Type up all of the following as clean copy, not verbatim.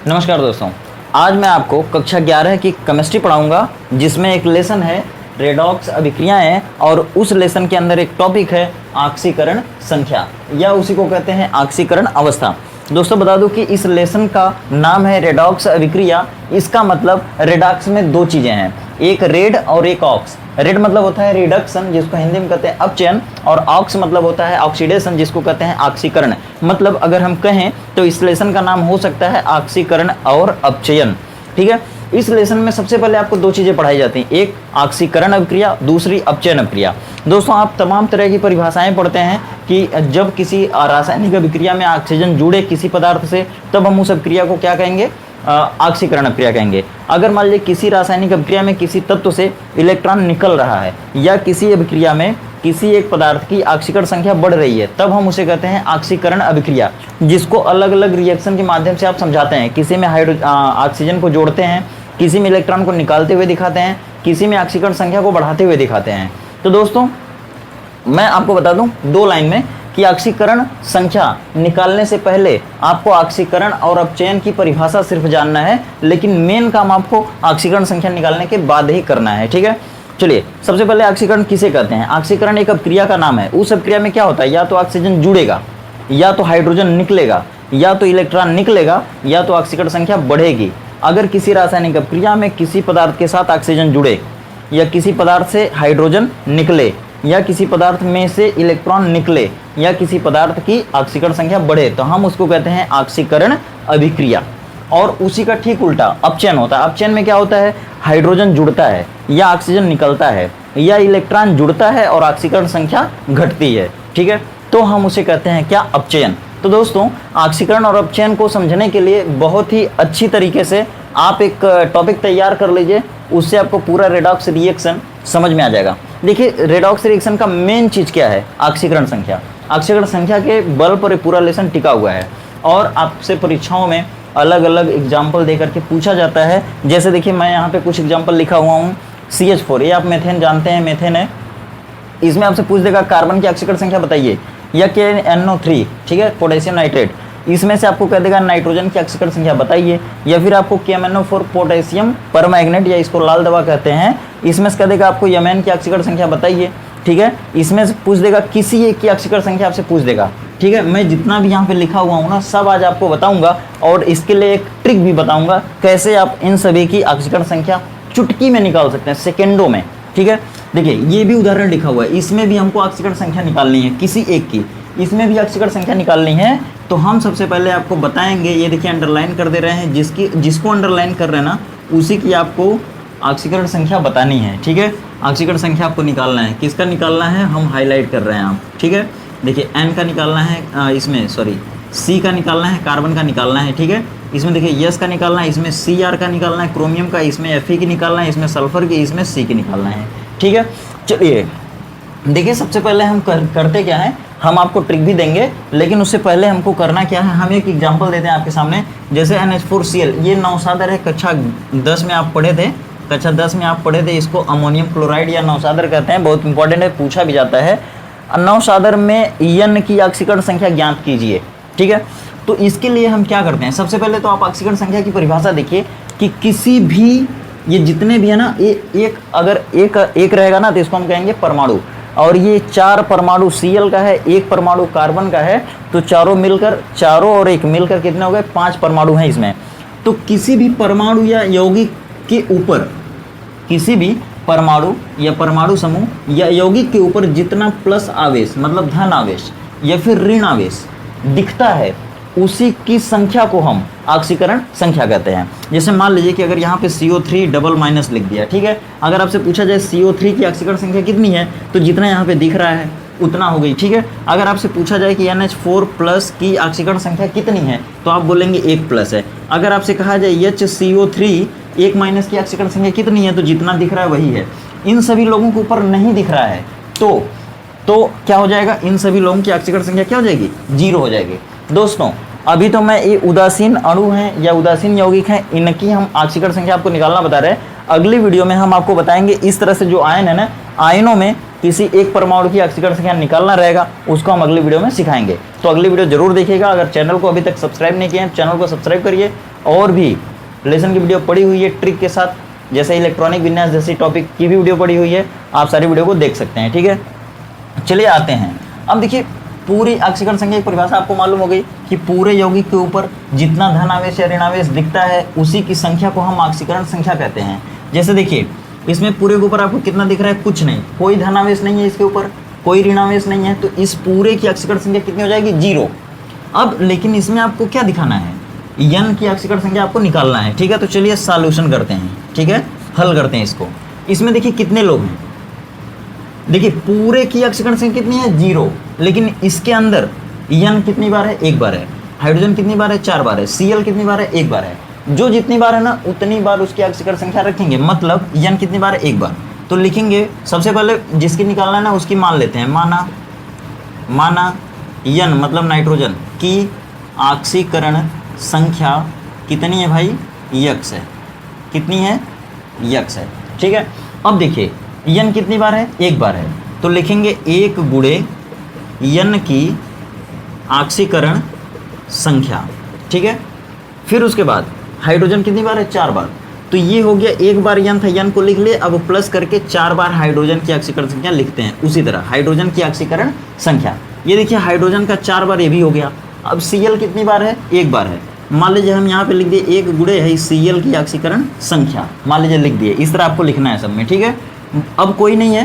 नमस्कार दोस्तों, आज मैं आपको कक्षा 11 की केमिस्ट्री पढ़ाऊंगा जिसमें एक लेसन है रेडॉक्स अभिक्रियाएं और उस लेसन के अंदर एक टॉपिक है ऑक्सीकरण संख्या या उसी को कहते हैं ऑक्सीकरण अवस्था। दोस्तों बता दूं कि इस लेसन का नाम है रेडॉक्स अभिक्रिया। इसका मतलब रेडॉक्स में दो चीज़ें हैं, एक रेड और एक ऑक्स। रेड मतलब होता है रिडक्शन जिसको हिंदी में कहते हैं अपचयन, और ऑक्स मतलब होता है ऑक्सीडेशन जिसको कहते हैं ऑक्सीकरण। मतलब अगर हम कहें तो इस लेसन का नाम हो सकता है ऑक्सीकरण और अपचयन। ठीक है, इस लेसन में सबसे पहले आपको दो चीज़ें पढ़ाई जाती हैं, एक ऑक्सीकरण अभिक्रिया, दूसरी अपचयन अभिक्रिया। दोस्तों आप तमाम तरह की परिभाषाएं पढ़ते हैं कि जब किसी रासायनिक अभिक्रिया में ऑक्सीजन जुड़े किसी पदार्थ से तब हम उस अभिक्रिया को क्या कहेंगे, ऑक्सीकरण अभिक्रिया कहेंगे। अगर मान लीजिए किसी रासायनिक अभिक्रिया में किसी तत्व से इलेक्ट्रॉन निकल रहा है या किसी अभिक्रिया में किसी एक पदार्थ की ऑक्सीकरण संख्या बढ़ रही है तब हम उसे कहते हैं ऑक्सीकरण अभिक्रिया, जिसको अलग अलग रिएक्शन के माध्यम से आप समझाते हैं। किसी में ऑक्सीजन को जोड़ते हैं, किसी में इलेक्ट्रॉन को निकालते हुए दिखाते हैं, किसी में ऑक्सीकरण संख्या को बढ़ाते हुए दिखाते हैं। तो दोस्तों मैं आपको बता दूं दो लाइन में कि ऑक्सीकरण संख्या निकालने से पहले आपको ऑक्सीकरण और अपचयन की परिभाषा सिर्फ जानना है, लेकिन मेन काम आपको ऑक्सीकरण संख्या निकालने के बाद ही करना है। ठीक है, चलिए सबसे पहले ऑक्सीकरण किसे कहते हैं। ऑक्सीकरण एक अभिक्रिया का नाम है। उस अभिक्रिया में क्या होता है, या तो ऑक्सीजन जुड़ेगा, या तो हाइड्रोजन निकलेगा, या तो इलेक्ट्रॉन निकलेगा, या तो ऑक्सीकरण संख्या बढ़ेगी। अगर किसी रासायनिक अभिक्रिया में किसी पदार्थ के साथ ऑक्सीजन जुड़े, या किसी पदार्थ से हाइड्रोजन निकले, या किसी पदार्थ में से इलेक्ट्रॉन निकले, या किसी पदार्थ की ऑक्सीकरण संख्या बढ़े, तो हम उसको कहते हैं ऑक्सीकरण अभिक्रिया। और उसी का ठीक उल्टा अपचयन होता है। अपचयन में क्या होता है, हाइड्रोजन जुड़ता है या ऑक्सीजन निकलता है या इलेक्ट्रॉन जुड़ता है और ऑक्सीकरण संख्या घटती है। ठीक है, तो हम उसे कहते हैं क्या, अपचयन। तो दोस्तों ऑक्सीकरण और अपचयन को समझने के लिए बहुत ही अच्छी तरीके से आप एक टॉपिक तैयार कर लीजिए, उससे आपको पूरा रेडॉक्स रिएक्शन समझ में आ जाएगा। देखिए रेडॉक्स रिएक्शन का मेन चीज़ क्या है, ऑक्सीकरण संख्या। ऑक्सीकरण संख्या के बल पर पूरा लेसन टिका हुआ है और आपसे परीक्षाओं में अलग अलग एग्जाम्पल दे करके पूछा जाता है। जैसे देखिए मैं यहाँ पे कुछ एग्जाम्पल लिखा हुआ हूँ। CH4, ये आप मेथेन जानते हैं, मेथेन है। इसमें आपसे पूछ देगा कार्बन की ऑक्सीकरण संख्या बताइए, या KNO3, ठीक है, पोटेशियम नाइट्रेट। इसमें से आपको कह देगा नाइट्रोजन की ऑक्सीकरण संख्या बताइए, या फिर आपको KMNO4 पोटेशियम परमैंगनेट या इसको लाल दवा कहते हैं, इसमें से कह देगा आपको यमन की ऑक्सीकरण संख्या बताइए। ठीक है, इसमें से पूछ देगा किसी एक की ऑक्सीकरण संख्या आपसे पूछ देगा। ठीक है, मैं जितना भी यहाँ पे लिखा हुआ हूँ ना सब आज आपको बताऊंगा, और इसके लिए एक ट्रिक भी बताऊंगा कैसे आप इन सभी की ऑक्सीकरण संख्या चुटकी में निकाल सकते हैं, सेकेंडों में। ठीक है, देखिए ये भी उदाहरण लिखा हुआ है, इसमें भी हमको ऑक्सीकरण संख्या निकालनी है किसी एक की, इसमें भी ऑक्सीकरण संख्या निकालनी है। तो हम सबसे पहले आपको बताएंगे, ये देखिए अंडरलाइन कर दे रहे हैं, जिसको अंडरलाइन कर रहे हैं ना उसी की आपको ऑक्सीकरण संख्या बतानी है। ठीक है, ऑक्सीकरण संख्या आपको निकालना है, किसका निकालना है हम हाईलाइट कर रहे हैं आप। ठीक है, देखिए N का निकालना है, इसमें सॉरी C का निकालना है, कार्बन का निकालना है। ठीक है, इसमें देखिए S का निकालना है, इसमें Cr का निकालना है, क्रोमियम का, इसमें Fe की निकालना है, इसमें सल्फर की, इसमें C की निकालना है। ठीक है, चलिए देखिए सबसे पहले हम करते क्या है, हम आपको ट्रिक भी देंगे, लेकिन उससे पहले हमको करना क्या है, हम एक एग्जाम्पल देते हैं आपके सामने। जैसे NH4Cl, ये नौसादर है, कक्षा 10 में आप पढ़े थे, कक्षा 10 में आप पढ़े थे, इसको अमोनियम क्लोराइड या नौसादर कहते हैं, बहुत इंपॉर्टेंट है, पूछा भी जाता है। नौसादर में N की ऑक्सीकरण संख्या ज्ञात कीजिए। ठीक है, तो इसके लिए हम क्या करते हैं, सबसे पहले तो आप ऑक्सीकरण संख्या की परिभाषा देखिए कि किसी भी, ये जितने भी है ना, एक अगर एक रहेगा ना तो इसको हम कहेंगे परमाणु, और ये 4 परमाणु Cl का है, 1 परमाणु कार्बन का है, तो चारों और एक मिलकर कितने हो गए, 5 परमाणु हैं इसमें। तो किसी भी परमाणु या यौगिक के ऊपर, किसी भी परमाणु या परमाणु समूह या यौगिक के ऊपर जितना प्लस आवेश मतलब धन आवेश या फिर ऋण आवेश दिखता है उसी की संख्या को हम ऑक्सीकरण संख्या कहते हैं। जैसे मान लीजिए कि अगर यहाँ पे CO3 डबल माइनस लिख दिया, ठीक है, अगर आपसे पूछा जाए CO3 की ऑक्सीकरण संख्या कितनी है, तो जितना यहाँ पे दिख रहा है उतना हो गई। ठीक है, अगर आपसे पूछा जाए कि NH4 प्लस की ऑक्सीकरण संख्या कितनी है, तो आप बोलेंगे 1 प्लस है। अगर आपसे कहा जाए HCO3 1 माइनस की ऑक्सीकरण संख्या कितनी है, तो जितना दिख रहा है वही है। इन सभी लोगों के ऊपर नहीं दिख रहा है तो क्या हो जाएगा, इन सभी लोगों की ऑक्सीकरण संख्या क्या हो जाएगी, 0 हो जाएगी। दोस्तों अभी तो मैं ये उदासीन अणु हैं या उदासीन यौगिक हैं, इनकी हम ऑक्सीकरण संख्या आपको निकालना बता रहे हैं। अगली वीडियो में हम आपको बताएंगे इस तरह से जो आयन है ना, आयनों में किसी एक परमाणु की ऑक्सीकरण संख्या निकालना रहेगा, उसको हम अगली वीडियो में सिखाएंगे। तो अगली वीडियो जरूर देखिएगा। अगर चैनल को अभी तक सब्सक्राइब नहीं किया है, चैनल को सब्सक्राइब करिए और भी लेसन की वीडियो पड़ी हुई है ट्रिक के साथ, जैसे इलेक्ट्रॉनिक विन्यास जैसी टॉपिक की भी वीडियो पड़ी हुई है, आप सारी वीडियो को देख सकते हैं। ठीक है, चलिए आते हैं। अब देखिए पूरी ऑक्सीकरण संख्या की परिभाषा आपको मालूम हो गई कि पूरे यौगिक के ऊपर जितना धन आवेश या ऋण आवेश दिखता है उसी की संख्या को हम ऑक्सीकरण संख्या कहते हैं। जैसे देखिए इसमें पूरे के ऊपर आपको कितना दिख रहा है, कुछ नहीं, कोई धन आवेश नहीं है इसके ऊपर, कोई ऋण आवेश नहीं है, तो इस पूरे की ऑक्सीकरण संख्या कितनी हो जाएगी, 0। अब लेकिन इसमें आपको क्या दिखाना है, यन की ऑक्सीकरण संख्या आपको निकालना है। ठीक है, तो चलिए सॉल्यूशन करते हैं। ठीक है, हल करते हैं इसको। इसमें देखिए कितने लोग हैं, देखिए पूरे की ऑक्सीकरण संख्या कितनी है, 0, लेकिन इसके अंदर यन कितनी बार है, 1 बार है, हाइड्रोजन कितनी बार है, 4 बार है, Cl कितनी बार है, 1 बार है। जो जितनी बार है ना उतनी बार उसकी ऑक्सीकरण संख्या रखेंगे, मतलब यन कितनी बार है, 1 बार। तो लिखेंगे सबसे पहले जिसकी निकालना है ना उसकी मान लेते हैं, माना यन मतलब नाइट्रोजन की ऑक्सीकरण संख्या कितनी है भाई, यक्स है, कितनी है, यक्स है। ठीक है, अब देखिए यन कितनी बार है, 1 बार है, तो लिखेंगे 1 गुणे यन की ऑक्सीकरण संख्या। ठीक है, फिर उसके बाद हाइड्रोजन कितनी बार है, 4 बार, तो ये हो गया 1 बार यन था, यन को लिख लिए, अब प्लस करके 4 बार हाइड्रोजन की ऑक्सीकरण संख्या लिखते हैं। उसी तरह हाइड्रोजन की ऑक्सीकरण संख्या, ये देखिए हाइड्रोजन का 4 बार ये भी हो गया। अब Cl कितनी बार है, 1 बार है, मान लीजिए हम यहाँ पे लिख दिए 1 गुणे है Cl की ऑक्सीकरण संख्या, मान लीजिए लिख दिए, इस तरह आपको लिखना है सब में। ठीक है, अब कोई नहीं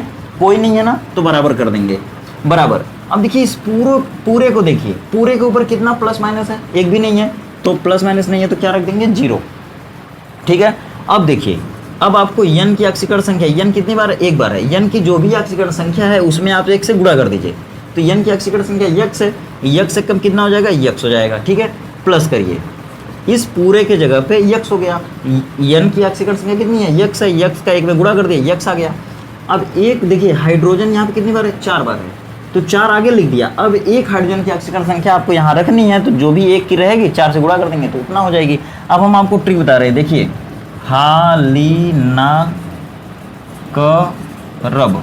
है ना, तो बराबर कर देंगे, बराबर। अब देखिए इस पूरे को देखिए, पूरे के ऊपर कितना प्लस माइनस है, एक भी नहीं है, तो प्लस माइनस नहीं है तो क्या रख देंगे, 0। ठीक है, अब देखिए अब आपको यन की ऑक्सीकरण संख्या, यन कितनी बार है, 1 बार है, यन की जो भी ऑक्सीकरण संख्या है उसमें आप 1 से गुणा कर दीजिए, तो यन की ऑक्सीकरण संख्या यक्स है, यक्स से कम कितना हो जाएगा, यक्स हो जाएगा। ठीक है, प्लस करिए, इस पूरे के जगह पे यक्स हो गया, यन की ऑक्सीकरण संख्या कितनी है, यक्स है, यक्स का 1 में गुणा कर दिया, यक्स आ गया। अब एक देखिए हाइड्रोजन यहाँ पे कितनी बार है, 4 बार है, तो 4 आगे लिख दिया। अब एक हाइड्रोजन की ऑक्सीकरण संख्या आपको यहाँ रखनी है, तो जो भी 1 की रहेगी 4 से गुणा कर देंगे तो उतना हो जाएगी। अब हम आपको ट्रिक बता रहे हैं, देखिए हालिना करब,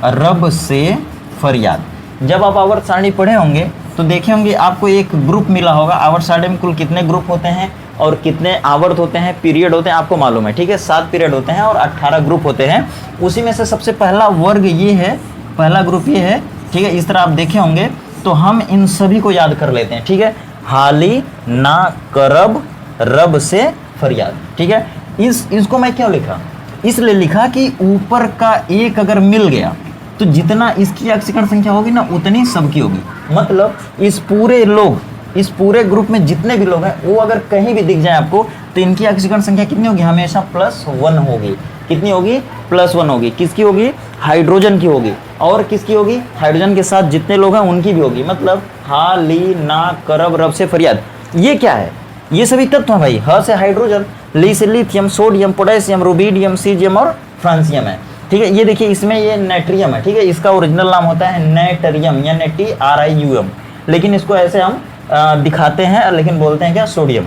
रब से फरियाद। जब आप आवर्त सारणी पढ़े होंगे तो देखे होंगे आपको एक ग्रुप मिला होगा, आवर्त सारणी में कुल कितने ग्रुप होते हैं और कितने आवर्त होते हैं, पीरियड होते हैं, आपको मालूम है। ठीक है, 7 पीरियड होते हैं और 18 ग्रुप होते हैं। उसी में से सबसे पहला वर्ग ये है, पहला ग्रुप ये है। ठीक है, इस तरह आप देखे होंगे, तो हम इन सभी को याद कर लेते हैं। ठीक है, हाली ना करब रब से फरियाद। ठीक है, इसको मैं क्यों लिखा, इसलिए लिखा कि ऊपर का एक अगर मिल गया तो जितना इसकी ऑक्सीकरण संख्या होगी ना उतनी सबकी होगी। मतलब इस पूरे ग्रुप में जितने भी लोग हैं वो अगर कहीं भी दिख जाए आपको तो इनकी ऑक्सीकरण संख्या कितनी होगी, हमेशा +1 होगी। कितनी होगी, +1 होगी। किसकी होगी, हाइड्रोजन की होगी। और किसकी होगी, हाइड्रोजन के साथ जितने लोग हैं उनकी भी होगी। मतलब हा ली ना करब रब से फरियाद, ये क्या है, ये सभी तत्व हैं भाई। ह से हाइड्रोजन, ली से lithium, sodium, potassium, rubidium, caesium और फ्रांसियम है। ठीक है, ये देखिए इसमें ये नाइट्रियम है। ठीक है, इसका ओरिजिनल नाम होता है नाइट्रियम, NaTrium, लेकिन इसको ऐसे हम दिखाते हैं, लेकिन बोलते हैं क्या, सोडियम।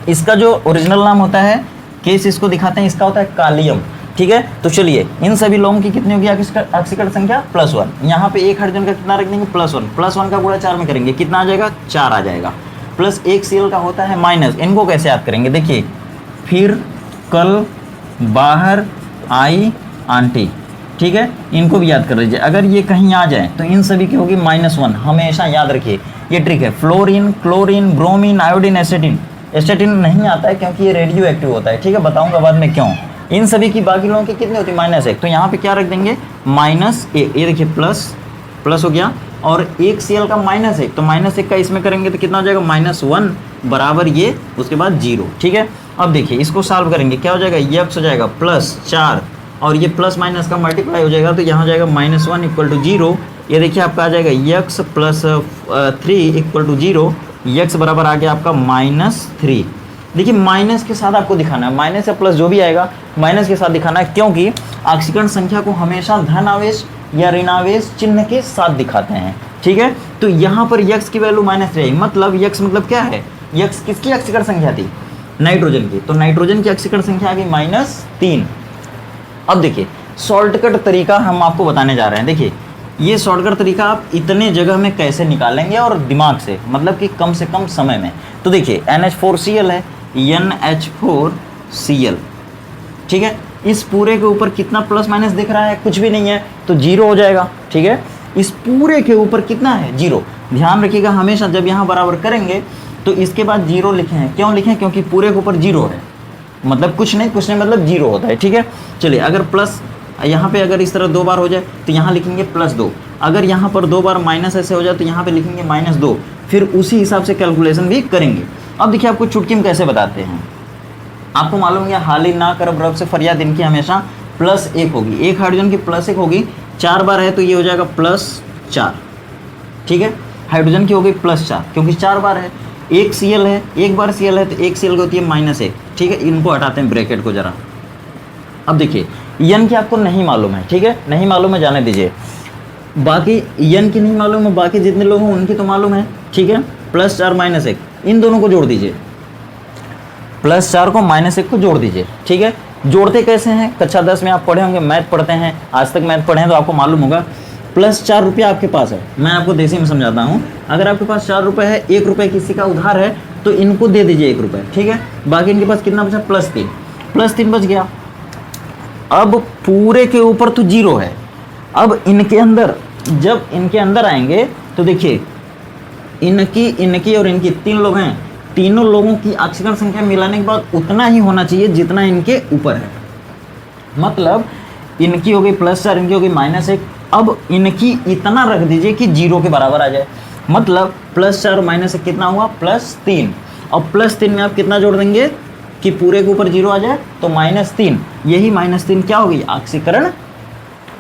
इसका जो ओरिजिनल नाम होता है, केस इसको दिखाते हैं, इसका होता है कालियम। ठीक है, तो चलिए इन सभी लोगों की कितनी होगी ऑक्सीकरण संख्या, +1। यहाँ पे एक हाइड्रोजन का कितना रख देंगे, +1 का गुणा 4 में करेंगे, कितना आ जाएगा, 4 आ जाएगा। प्लस एक Cl का होता है माइनस, इनको कैसे याद करेंगे, देखिए फिर कल बाहर आई आंटी। ठीक है, इनको भी याद कर लीजिए। अगर ये कहीं आ जाए तो इन सभी की होगी -1, हमेशा याद रखिए, ये ट्रिक है। फ्लोरीन, क्लोरीन, ब्रोमीन, आयोडीन, एस्टेटिन, एस्टेटिन नहीं आता है क्योंकि ये रेडियो एक्टिव होता है। ठीक है, बताऊंगा बाद में क्यों। इन सभी की बाकी लोगों की कितनी होती है, -1, तो यहाँ पे क्या रख देंगे, -1। ये देखिए प्लस हो गया, और एक Cl का -1, तो -1 का इसमें करेंगे तो कितना हो जाएगा, -1 बराबर ये, उसके बाद 0। ठीक है, अब देखिए इसको सॉल्व करेंगे, क्या हो जाएगा, यक्स हो जाएगा +4, और ये प्लस माइनस का मल्टीप्लाई हो जाएगा, तो यहाँ जाएगा -1 = 0। ये देखिए आपका आ जाएगा यक्स +3 = 0, यक्स बराबर आ गया आपका -3। देखिए माइनस के साथ आपको दिखाना है, माइनस या प्लस जो भी आएगा माइनस के साथ दिखाना है, क्योंकि ऑक्सीकरण संख्या को हमेशा धन आवेश या ऋणावेश चिन्ह के साथ दिखाते हैं। ठीक है, तो यहाँ पर यक्स की वैल्यू -3 आई, मतलब यक्स मतलब क्या है, यक्स किसकी ऑक्सीकरण संख्या थी, नाइट्रोजन की, तो नाइट्रोजन की ऑक्सीकरण संख्या आ गई -3। अब देखिए शॉर्टकट तरीका हम आपको बताने जा रहे हैं। देखिए ये शॉर्टकट तरीका आप इतने जगह में कैसे निकालेंगे और दिमाग से, मतलब कि कम से कम समय में। तो देखिए NH4Cl है, NH4Cl। ठीक है, इस पूरे के ऊपर कितना प्लस माइनस दिख रहा है? कुछ भी नहीं है, तो जीरो हो जाएगा। ठीक है, इस पूरे के ऊपर कितना है? जीरो। ध्यान रखिएगा हमेशा जब यहाँ बराबर करेंगे तो इसके बाद जीरो लिखे हैं। क्यों लिखे हैं? क्योंकि पूरे के ऊपर जीरो है, मतलब कुछ नहीं मतलब जीरो होता है। ठीक है, चलिए अगर प्लस यहाँ पे अगर इस तरह 2 बार हो जाए तो यहाँ लिखेंगे +2। अगर यहाँ पर 2 बार माइनस ऐसे हो जाए तो यहाँ पे लिखेंगे -2। फिर उसी हिसाब से कैलकुलेशन भी करेंगे। अब देखिए आपको चुटकी में कैसे बताते हैं। आपको मालूम है हाली ना करब रब से फरियाद इनकी हमेशा +1 होगी। एक हाइड्रोजन की +1 होगी, 4 बार है तो ये हो जाएगा +4। ठीक है, हाइड्रोजन की हो गई +4 क्योंकि 4 बार है। एक Cl है, एक बार Cl है तो एक Cl की होती है -1। ठीक है, इनको हटाते हैं ब्रैकेट को जरा। अब देखिए n की आपको नहीं मालूम है। ठीक है, नहीं मालूम है, जाने दीजिए। बाकी n की नहीं मालूम है, बाकी जितने लोग हैं उनकी तो मालूम है। ठीक है, +4 -1 इन दोनों को जोड़ दीजिए, +4 को -1 को जोड़ दीजिए। ठीक है, जोड़ते कैसे हैं? कक्षा 10 में आप पढ़े होंगे, मैथ पढ़ते हैं, आज तक मैथ पढ़े हैं तो आपको मालूम होगा। +4 रुपये आपके पास है, मैं आपको देसी में समझाता हूँ। अगर आपके पास 4 रुपये है, 1 रुपये किसी का उधार है तो इनको दे दीजिए 1 रुपये। ठीक है, बाकी इनके पास कितना बचा? +3 बच गया। अब पूरे के ऊपर तो जीरो है। अब इनके अंदर, जब इनके अंदर आएंगे तो देखिए इनकी और इनकी 3 लोग हैं, तीनों लोगों की ऑक्सीकरण संख्या मिलाने के बाद उतना ही होना चाहिए जितना इनके ऊपर है। मतलब इनकी हो गई +4, इनकी हो गई -1। अब इनकी इतना रख दीजिए कि जीरो के बराबर आ जाए। मतलब +4 -1 कितना हुआ? +3। और +3 में आप कितना जोड़ देंगे कि पूरे के ऊपर जीरो आ जाए? तो -3। यही -3 क्या हो गई? ऑक्सीकरण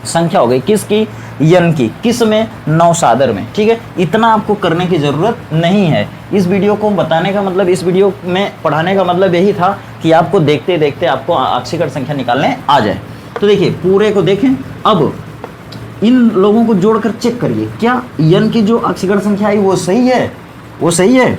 संख्या हो गई। किसकी? n की। किस में? नौसादर में। ठीक है, इतना आपको करने की ज़रूरत नहीं है। इस वीडियो को बताने का मतलब, इस वीडियो में पढ़ाने का मतलब यही था कि आपको देखते देखते आपको ऑक्सीकरण संख्या निकालने आ जाए। तो देखिए पूरे को देखें। अब इन लोगों को जोड़कर चेक करिए, क्या n की जो ऑक्सीकरण संख्या आई वो सही है? वो सही है।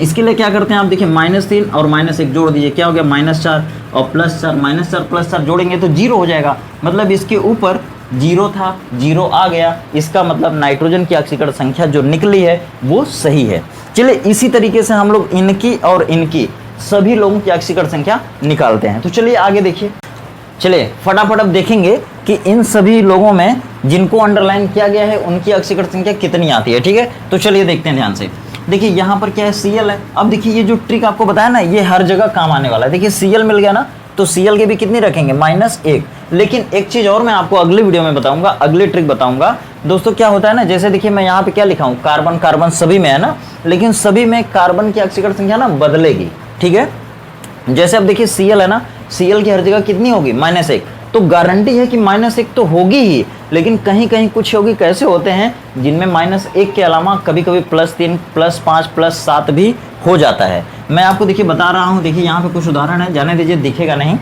इसके लिए क्या करते हैं आप देखिए, -3 और -1 जोड़ दीजिए, क्या हो गया? -4 और +4, -4 +4 जोड़ेंगे तो जीरो हो जाएगा। मतलब इसके ऊपर जीरो था, जीरो आ गया, इसका मतलब नाइट्रोजन की ऑक्सीकरण संख्या जो निकली है वो सही है। चलिए इसी तरीके से हम लोग इनकी और इनकी सभी लोगों की ऑक्सीकरण संख्या निकालते हैं। तो चलिए आगे देखिए। चलिए फटाफट अब देखेंगे कि इन सभी लोगों में जिनको अंडरलाइन किया गया है उनकी ऑक्सीकरण संख्या कितनी आती है। ठीक है, तो चलिए देखते हैं ध्यान से। देखिए यहाँ पर क्या है? Cl है। अब देखिए ये जो ट्रिक आपको बताया ना, ये हर जगह काम आने वाला है। देखिए Cl मिल गया ना, तो Cl के भी कितनी रखेंगे? -1। लेकिन एक चीज़ और मैं आपको अगले वीडियो में बताऊंगा, अगले ट्रिक बताऊंगा। दोस्तों क्या होता है ना, जैसे देखिए मैं यहाँ पे क्या लिखा हूँ, कार्बन कार्बन सभी में है ना, लेकिन सभी में कार्बन की ऑक्सीकरण संख्या ना बदलेगी। ठीक है, जैसे अब देखिए Cl है ना, Cl की हर जगह कितनी होगी? -1। तो गारंटी है कि -1 तो होगी ही, लेकिन कहीं कहीं कुछ होगी। कैसे होते हैं? जिनमें -1 के अलावा कभी कभी +3, +5, +7 भी हो जाता है। मैं आपको देखिए बता रहा हूँ। देखिए यहाँ पे कुछ उदाहरण है, जाने दीजिए, दिखेगा नहीं।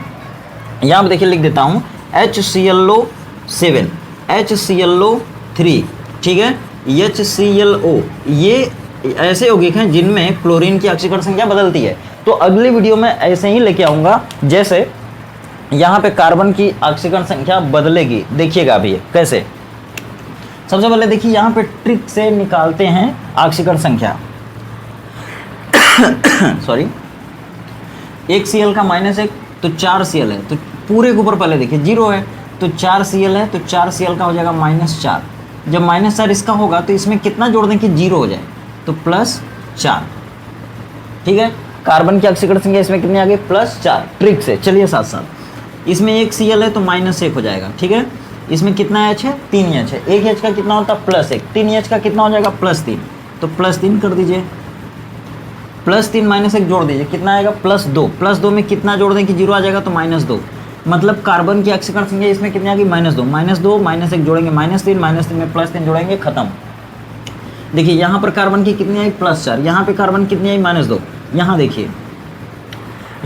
यहाँ पे देखिए लिख देता हूँ HClO7, HClO3, ठीक है, HClO। ये ऐसे यौगिक हैं जिनमें क्लोरीन की ऑक्सीकरण संख्या बदलती है। तो अगली वीडियो में ऐसे ही लेके आऊँगा, जैसे यहाँ पे कार्बन की ऑक्सीकरण संख्या बदलेगी। देखिएगा अभी कैसे। सबसे पहले देखिए यहाँ पे ट्रिक से निकालते हैं ऑक्सीकरण संख्या। सॉरी, एक Cl का -1 तो 4 Cl है, तो पूरे के ऊपर पहले देखिए जीरो है, तो 4 Cl है, तो 4 Cl का हो जाएगा -4। जब -4 इसका होगा तो इसमें कितना जोड़ दें कि जीरो हो जाए? तो +4। ठीक है, कार्बन की ऑक्सीकरण संख्या इसमें कितनी आ गई? +4। ट्रिक से। चलिए साथ साथ, इसमें एक Cl है तो -1 हो जाएगा। ठीक है, इसमें कितना H है? 3 H है। एक H का कितना होता है? +1। 3 H का कितना हो जाएगा? +3। तो +3 कर दीजिए, +3 -1 जोड़ दीजिए, कितना आएगा? +2। +2 में कितना जोड़ दें कि जीरो आ जाएगा? तो -2। मतलब कार्बन की ऑक्सीकरण संख्या इसमें कितनी आ गई? -2। -2 -1 जोड़ेंगे −3, -3 में +3 जोड़ेंगे, खत्म। देखिए यहाँ पर कार्बन की कितनी आई? +4। यहाँ पे कार्बन कितनी आई? -2। यहाँ देखिए,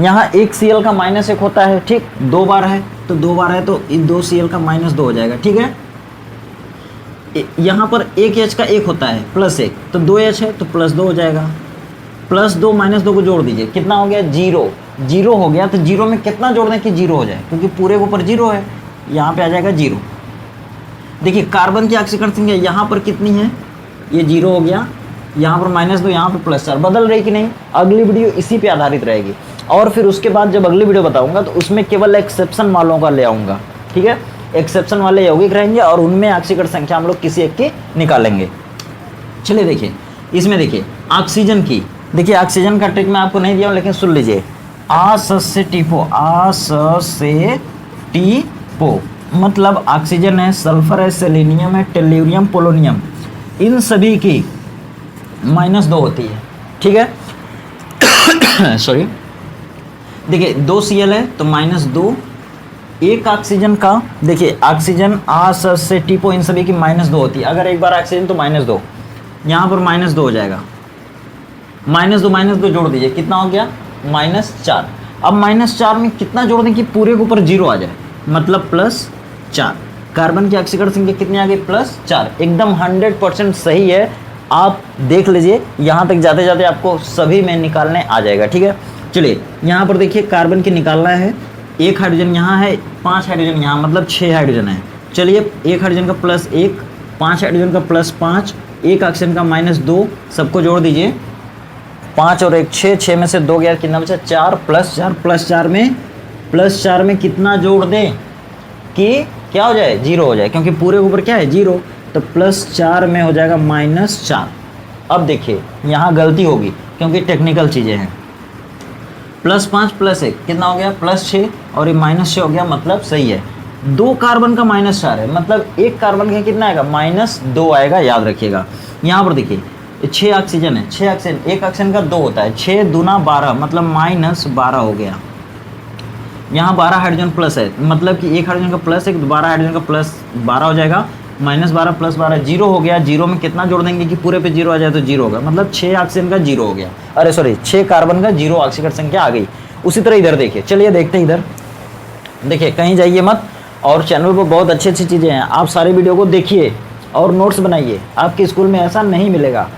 यहाँ एक Cl का -1 होता है, ठीक, 2 बार है, तो 2 बार है तो 2 Cl का -2 हो जाएगा। ठीक है, यहाँ पर एक H का 1 होता है, +1, तो 2 H है तो +2 हो जाएगा। +2 -2 को जोड़ दीजिए, कितना हो गया? जीरो। जीरो हो गया, तो जीरो में कितना जोड़ दें कि जीरो हो जाए? क्योंकि पूरे के ऊपर जीरो है, यहाँ पे आ जाएगा जीरो। देखिए कार्बन की ऑक्सीकरण संख्या यहाँ पर कितनी है? ये जीरो हो गया, यहाँ पर -2, यहाँ पर +4, बदल रही कि नहीं? अगली वीडियो इसी पे आधारित रहेगी। और फिर उसके बाद जब अगली वीडियो बताऊंगा तो उसमें केवल एक्सेप्शन वालों का ले आऊँगा, ठीक है। एक्सेप्शन वाले यौगिक रहेंगे और उनमें आक्सीकरण संख्या हम लोग किसी एक की निकालेंगे। चलिए देखिए, इसमें देखिए ऑक्सीजन की, देखिए ऑक्सीजन का ट्रिक मैं आपको नहीं दिया हूँ, लेकिन सुन लीजिए। आ से टीपो मतलब ऑक्सीजन है, सल्फर है, सेलेनियम है, टेल्यूरियम, पोलोनियम, इन सभी की -2 होती है, ठीक है। सॉरी, देखिए 2 Cl है तो -2, एक ऑक्सीजन का, देखिए ऑक्सीजन आ से टीपो इन सभी की -2 होती है। अगर एक बार ऑक्सीजन तो -2, यहाँ पर -2 हो जाएगा, -2 जोड़ दीजिए, कितना हो गया? -4। अब -4 में कितना जोड़ दें कि पूरे के ऊपर 0 आ जाए, मतलब +4। कार्बन की ऑक्सीकरण संख्या कितनी आ गई? +4। एकदम 100% सही है। आप देख लीजिए, यहाँ तक जाते जाते आपको सभी में निकालने आ जाएगा, ठीक है। चलिए यहाँ पर देखिए, कार्बन की निकालना है, एक हाइड्रोजन यहाँ है, 5 हाइड्रोजन यहाँ, मतलब 6 हाइड्रोजन है। चलिए एक हाइड्रोजन का +1, 5 हाइड्रोजन का +5, एक ऑक्सीजन का -2, सबको जोड़ दीजिए, 5 और 1 6, 6 में से 2 गया, कितना बचा? 4 +4 में कितना जोड़ दें कि क्या हो जाए? 0 हो जाए, क्योंकि पूरे ऊपर क्या है? 0, तो +4 में हो जाएगा -4। अब देखिए यहाँ गलती होगी क्योंकि टेक्निकल चीज़ें हैं। +5 +1 कितना हो गया? +6, और ये -6 हो गया, मतलब सही है। 2 कार्बन का -4 है, मतलब एक कार्बन का कितना आएगा? -2 आएगा, याद रखिएगा। यहाँ पर देखिए 6 ऑक्सीजन है, 6 ऑक्सीजन, एक ऑक्सीजन का 2 होता है, 6 दूना 12, मतलब -12 हो गया। यहाँ 12 हाइड्रोजन प्लस है, मतलब कि एक हाइड्रोजन का +1, 12 हाइड्रोजन का +12 हो जाएगा, -12 + 12 0 हो गया। 0 में कितना जोड़ देंगे कि पूरे पे 0 आ जाए? तो 0 होगा, मतलब 6 ऑक्सीजन का 0 हो गया, अरे सॉरी 6 कार्बन का 0 ऑक्सीकरण संख्या आ गई। उसी तरह इधर देखिए, चलिए देखते हैं इधर। देखिए कहीं जाइए मत, और चैनल पर बहुत अच्छी अच्छी चीज़ें हैं, आप सारे वीडियो को देखिए और नोट्स बनाइए। आपके स्कूल में ऐसा नहीं मिलेगा।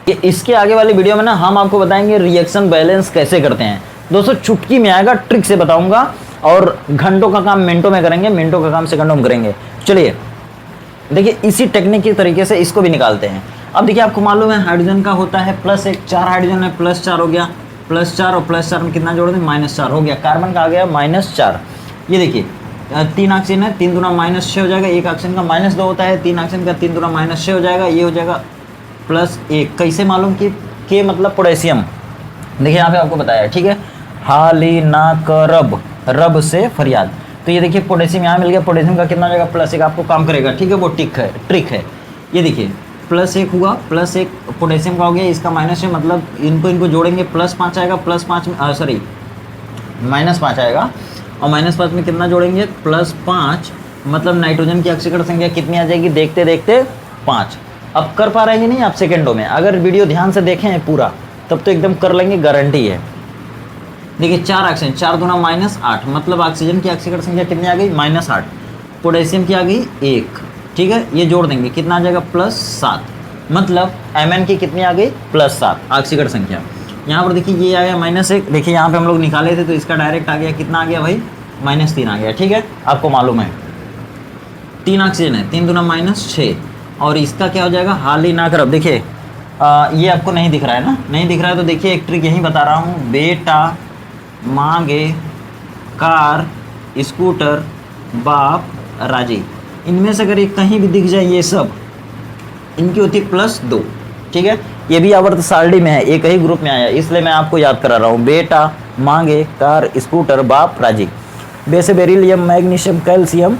कि इसके आगे वाली वीडियो में ना हम आपको बताएंगे रिएक्शन बैलेंस कैसे करते हैं। दोस्तों चुटकी में आएगा, ट्रिक से बताऊंगा, और घंटों का काम मिनटों में करेंगे, मिनटों का काम सेकंडों में करेंगे। चलिए देखिए, इसी टेक्निक के तरीके से इसको भी निकालते हैं। अब देखिए आपको मालूम है हाइड्रोजन का होता है +1, 4 हाइड्रोजन है, +4 हो गया, +4 और +4 में कितना जोड़ दें? -4 हो गया। कार्बन का आ गया -4। ये देखिए 3 ऑक्सीजन है, 3 दूना -6 हो जाएगा, एक ऑक्सीजन का -2 होता है, 3 ऑक्सीजन का 3 दूना -6 हो जाएगा, ये हो जाएगा +1। कैसे मालूम कि के मतलब पोटेशियम, देखिए यहाँ पे आपको बताया, ठीक है। हाली ना करब, रब से फरियाद, तो ये देखिए पोटेशियम यहाँ मिल गया, पोटेशियम का कितना हो जाएगा? +1, आपको काम करेगा, ठीक है, वो ट्रिक है। ये देखिए +1 हुआ, +1 पोटेशियम का हो गया, इसका -6, मतलब इनको जोड़ेंगे +5 आएगा, +5 में सॉरी -5 आएगा, और -5 में कितना जोड़ेंगे? +5, मतलब नाइट्रोजन की ऑक्सीकरण संख्या कितनी आ जाएगी? देखते देखते 5। अब कर पा रहे हैं नहीं आप सेकेंडों में, अगर वीडियो ध्यान से देखें पूरा तब तो एकदम कर लेंगे, गारंटी है। देखिए 4 ऑक्सीजन, 4 दूना -8, मतलब ऑक्सीजन की ऑक्सीकरण संख्या कितनी आ गई? -8। पोटेशियम की आ गई 1, ठीक है, ये जोड़ देंगे, कितना आ जाएगा? +7, मतलब Mn की कितनी आ गई? +7 ऑक्सीकरण संख्या। यहाँ पर देखिए ये आया -1, देखिए यहाँ पे हम लोग निकाले थे तो इसका डायरेक्ट आ गया, कितना आ गया भाई? -3 आ गया, ठीक है, आपको मालूम है। 3 ऑक्सीजन है, 3 दूना -6, और इसका क्या हो जाएगा? हाली ना करब। देखिए ये आपको नहीं दिख रहा है ना, नहीं दिख रहा है तो देखिए एक ट्रिक यहीं बता रहा हूँ। बेटा मांगे कार स्कूटर बाप राजी, इनमें से अगर ये कहीं भी दिख जाए, ये सब इनकी होती है +2, ठीक है। ये भी आवर्त सारणी में है, एक ही ग्रुप में आया, इसलिए मैं आपको याद करा रहा हूँ। बेटा मांगे कार स्कूटर बाप राजी, बे से beryllium, magnesium, calcium,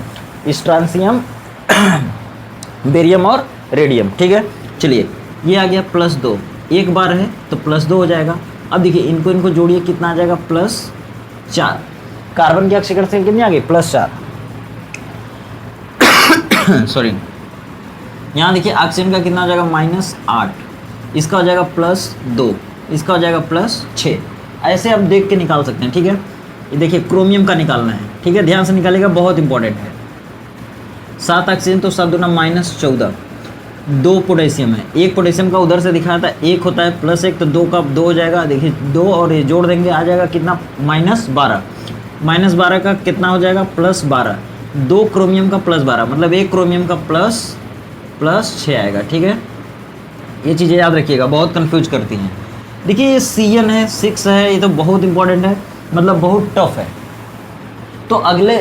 strontium, barium और रेडियम, ठीक है। चलिए ये आ गया +2, एक बार है तो +2 हो जाएगा। अब देखिए इनको जोड़िए, कितना आ जाएगा? +4। कार्बन की ऑक्सीकरण संख्या कितनी आ गई? +4। सॉरी, यहाँ देखिए ऑक्सीजन का कितना हो जाएगा? -8, इसका हो जाएगा +2, इसका हो जाएगा +6। ऐसे आप देख के निकाल सकते हैं, ठीक है। ये देखिए क्रोमियम का निकालना है, ठीक है, ध्यान से निकालेगा, बहुत इंपॉर्टेंट है। 7 ऑक्सीजन तो 7 दूना -14, 2 पोटेशियम है, एक पोटेशियम का उधर से दिखाया था, एक होता है +1, तो 2 का 2 हो जाएगा। देखिए 2 और ये जोड़ देंगे, आ जाएगा कितना? -12, -12 का कितना हो जाएगा? +12, 2 क्रोमियम का +12, मतलब एक क्रोमियम का +6 आएगा, ठीक है। ये चीज़ें याद रखिएगा, बहुत कंफ्यूज करती हैं। देखिए ये CN है, 6 है, ये तो बहुत इंपॉर्टेंट है, मतलब बहुत टफ है। तो अगले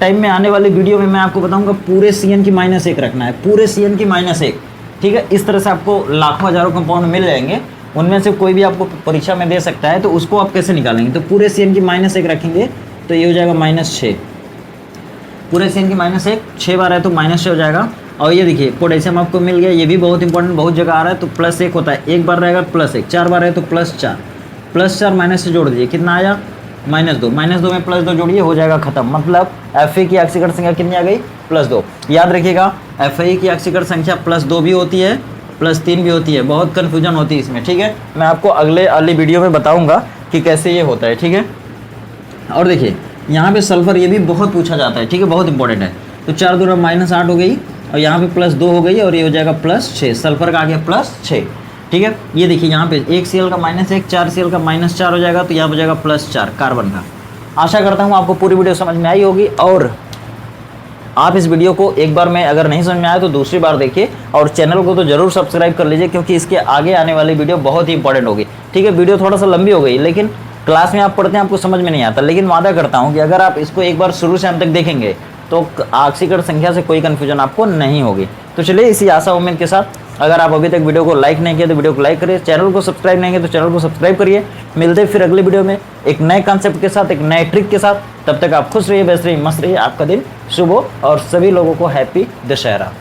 टाइम में आने वाली वीडियो में मैं आपको बताऊंगा पूरे CN की -1 रखना है, पूरे CN की -1, ठीक है। इस तरह से आपको लाखों हज़ारों कंपाउंड मिल जाएंगे, उनमें से कोई भी आपको परीक्षा में दे सकता है, तो उसको आप कैसे निकालेंगे। तो पूरे CN की -1 रखेंगे तो ये हो जाएगा -6, पूरे CN की -1, 6 बार है तो -6 हो जाएगा। और ये देखिए पोटेशियम आपको मिल गया, ये भी बहुत इंपॉर्टेंट, बहुत जगह आ रहा है, तो +1 होता है, एक बार रहेगा +1, 4 बार है तो +4, +4 माइनस से जोड़ दीजिए, कितना आया -2, -2 में +2 जोड़िए, हो जाएगा खत्म। मतलब Fa की ऑक्सीकरण संख्या कितनी आ गई, +2। याद रखिएगा Fa की ऑक्सीकरण संख्या +2 भी होती है, +3 भी होती है, बहुत कन्फ्यूजन होती है इसमें, ठीक है। मैं आपको अगली वीडियो में बताऊँगा कि कैसे ये होता है, ठीक है। और देखिए यहाँ पे सल्फर, ये भी बहुत पूछा जाता है, ठीक है, बहुत इंपॉर्टेंट है। तो 4 दूना -8 हो गई, और यहाँ पे +2 हो गई, और ये हो जाएगा +6, सल्फर का आ गया +6, ठीक है। ये देखिए यहाँ पे 1 Cl का -1, 4 Cl का -4 हो जाएगा, तो यहाँ हो जाएगा +4 कार्बन का। आशा करता हूँ आपको पूरी वीडियो समझ में आई होगी, और आप इस वीडियो को एक बार में अगर नहीं समझ में आया तो दूसरी बार देखिए, और चैनल को तो जरूर सब्सक्राइब कर लीजिए, क्योंकि इसके आगे आने वाली वीडियो बहुत ही इंपॉर्टेंट होगी, ठीक है। वीडियो थोड़ा सा लंबी हो गई, लेकिन क्लास में आप पढ़ते हैं आपको समझ में नहीं आता, लेकिन वादा करता हूँ कि अगर आप इसको एक बार शुरू से अंत तक देखेंगे तो ऑक्सीकरण संख्या से कोई कन्फ्यूजन आपको नहीं होगी। तो चलिए इसी आशा उम्मीद के साथ, अगर आप अभी तक वीडियो को लाइक नहीं किया तो वीडियो को लाइक करिए, चैनल को सब्सक्राइब नहीं किया तो चैनल को सब्सक्राइब करिए। मिलते फिर अगली वीडियो में एक नए कॉन्सेप्ट के साथ, एक नए ट्रिक के साथ। तब तक आप खुश रहिए, व्यस्त रहिए, मस्त रहिए, आपका दिन शुभ हो, और सभी लोगों को हैप्पी दशहरा।